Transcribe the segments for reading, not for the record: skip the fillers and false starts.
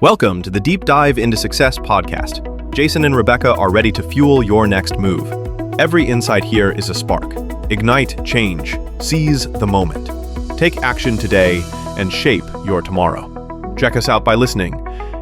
Welcome to the Deep Dive into Success podcast. Jason and Rebecca are ready to fuel your next move. Every insight here is a spark. Ignite change. Seize the moment. Take action today and shape your tomorrow. Check us out by listening.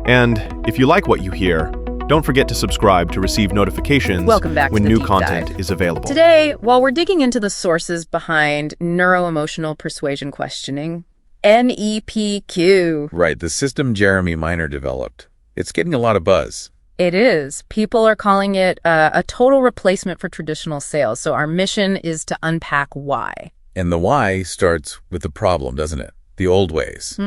And if you like what you hear, don't forget to subscribe to receive notifications when new content is available. Today, while we're digging into the sources behind neuro-emotional persuasion questioning, NEPQ. Right, the system Jeremy Miner developed. It's getting a lot of buzz. It is. People are calling it a total replacement for traditional sales. So our mission is to unpack why. And the why starts with the problem, doesn't it? The old ways.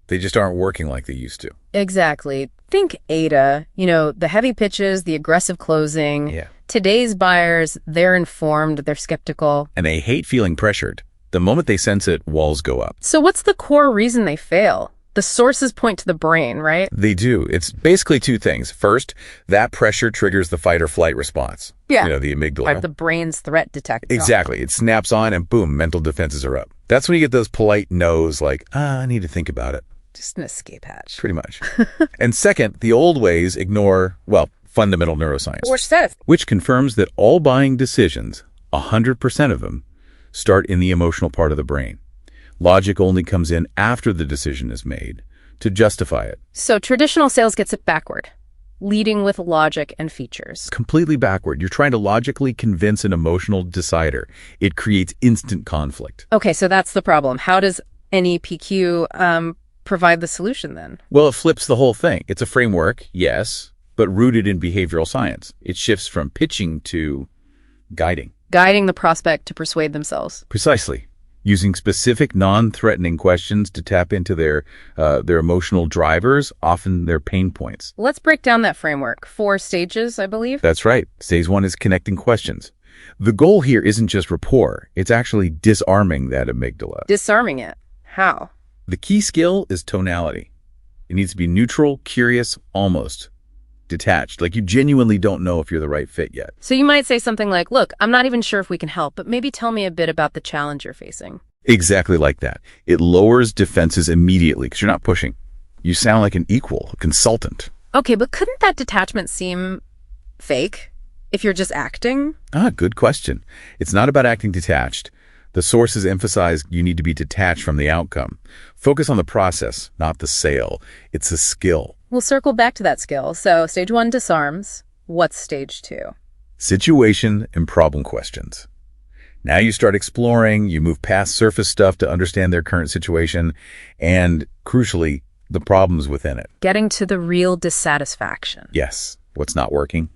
They just aren't working like they used to. Exactly. Think ADA, the heavy pitches, the aggressive closing. Yeah. Today's buyers, they're informed, they're skeptical. And they hate feeling pressured. The moment they sense it, walls go up. So what's the core reason they fail? The sources point to the brain, right? They do. It's basically two things. First, that pressure triggers the fight or flight response. Yeah. The amygdala. Like the brain's threat detector. Exactly. It snaps on and boom, mental defenses are up. That's when you get those polite no's like, I need to think about it. Just an escape hatch. Pretty much. And second, the old ways ignore, fundamental neuroscience. Which confirms that all buying decisions, 100% of them, start in the emotional part of the brain. Logic only comes in after the decision is made to justify it. So traditional sales gets it backward, leading with logic and features. Completely backward. You're trying to logically convince an emotional decider. It creates instant conflict. Okay, so that's the problem. How does NEPQ provide the solution then? Well, it flips the whole thing. It's a framework, yes, but rooted in behavioral science. It shifts from pitching to guiding. Guiding the prospect to persuade themselves. Precisely. Using specific, non-threatening questions to tap into their emotional drivers, often their pain points. Let's break down that framework. 4 stages, I believe. That's right. Stage 1 is connecting questions. The goal here isn't just rapport. It's actually disarming that amygdala. Disarming it. How? The key skill is tonality. It needs to be neutral, curious, almost detached, like you genuinely don't know if you're the right fit yet. So you might say something like, look, I'm not even sure if we can help, but maybe tell me a bit about the challenge you're facing. Exactly like that. It lowers defenses immediately because you're not pushing. You sound like an equal, a consultant. Okay, but couldn't that detachment seem fake if you're just acting? Good question. It's not about acting detached. The sources emphasize you need to be detached from the outcome. Focus on the process, not the sale. It's a skill. We'll circle back to that skill. So stage 1 disarms. What's stage 2? Situation and problem questions. Now you start exploring, you move past surface stuff to understand their current situation, and crucially, the problems within it. Getting to the real dissatisfaction. Yes. What's not working?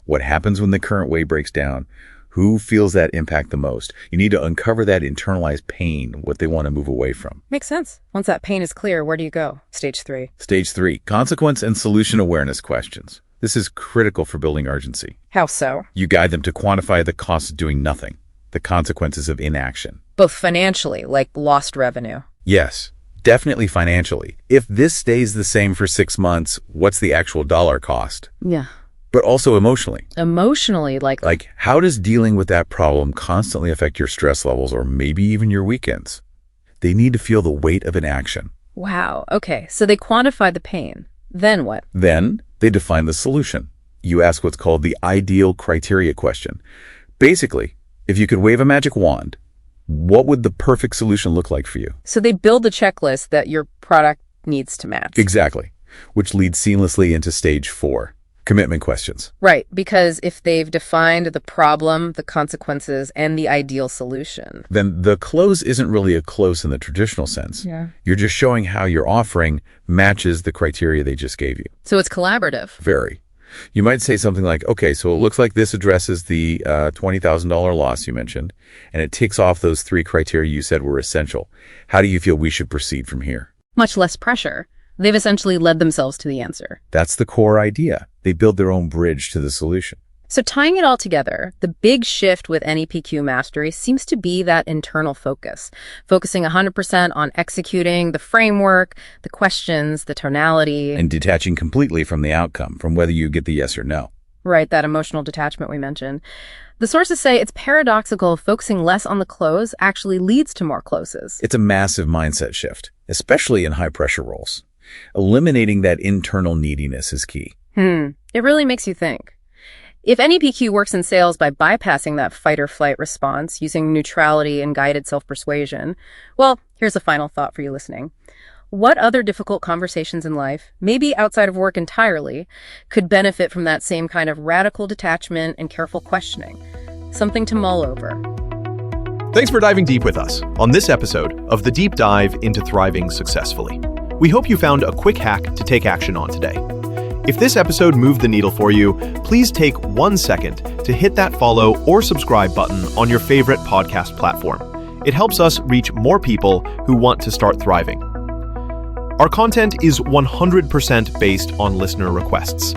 What happens when the current way breaks down? Who feels that impact the most? You need to uncover that internalized pain, what they want to move away from. Makes sense. Once that pain is clear, where do you go? Stage 3. Stage 3, consequence and solution awareness questions. This is critical for building urgency. How so? You guide them to quantify the cost of doing nothing, the consequences of inaction. Both financially, like lost revenue. Yes, definitely financially. If this stays the same for 6 months, what's the actual dollar cost? Yeah. But also emotionally. Emotionally, like how does dealing with that problem constantly affect your stress levels or maybe even your weekends? They need to feel the weight of inaction. Wow. Okay. So they quantify the pain. Then what? Then they define the solution. You ask what's called the ideal criteria question. Basically, if you could wave a magic wand, what would the perfect solution look like for you? So they build the checklist that your product needs to match. Exactly. Which leads seamlessly into stage 4. Commitment questions. Right, because if they've defined the problem, the consequences, and the ideal solution, then the close isn't really a close in the traditional sense. Yeah. You're just showing how your offering matches the criteria they just gave you. So it's collaborative. Very. You might say something like, okay, so it looks like this addresses the $20,000 loss you mentioned, and it ticks off those 3 criteria you said were essential. How do you feel we should proceed from here? Much less pressure. They've essentially led themselves to the answer. That's the core idea. They build their own bridge to the solution. So tying it all together, the big shift with NEPQ mastery seems to be that internal focus, focusing 100% on executing the framework, the questions, the tonality. And detaching completely from the outcome, from whether you get the yes or no. Right, that emotional detachment we mentioned. The sources say it's paradoxical focusing less on the close actually leads to more closes. It's a massive mindset shift, especially in high-pressure roles. Eliminating that internal neediness is key. It really makes you think. If NEPQ works in sales by bypassing that fight-or-flight response, using neutrality and guided self-persuasion, well, here's a final thought for you listening. What other difficult conversations in life, maybe outside of work entirely, could benefit from that same kind of radical detachment and careful questioning? Something to mull over. Thanks for diving deep with us on this episode of the Deep Dive into Thriving Successfully. We hope you found a quick hack to take action on today. If this episode moved the needle for you, please take 1 second to hit that follow or subscribe button on your favorite podcast platform. It helps us reach more people who want to start thriving. Our content is 100% based on listener requests.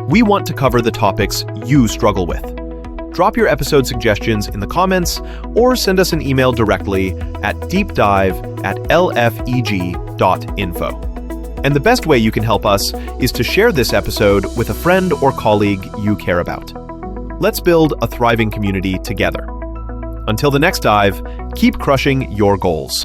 We want to cover the topics you struggle with. Drop your episode suggestions in the comments or send us an email directly at deepdive@lfeg.info. And the best way you can help us is to share this episode with a friend or colleague you care about. Let's build a thriving community together. Until the next dive, keep crushing your goals.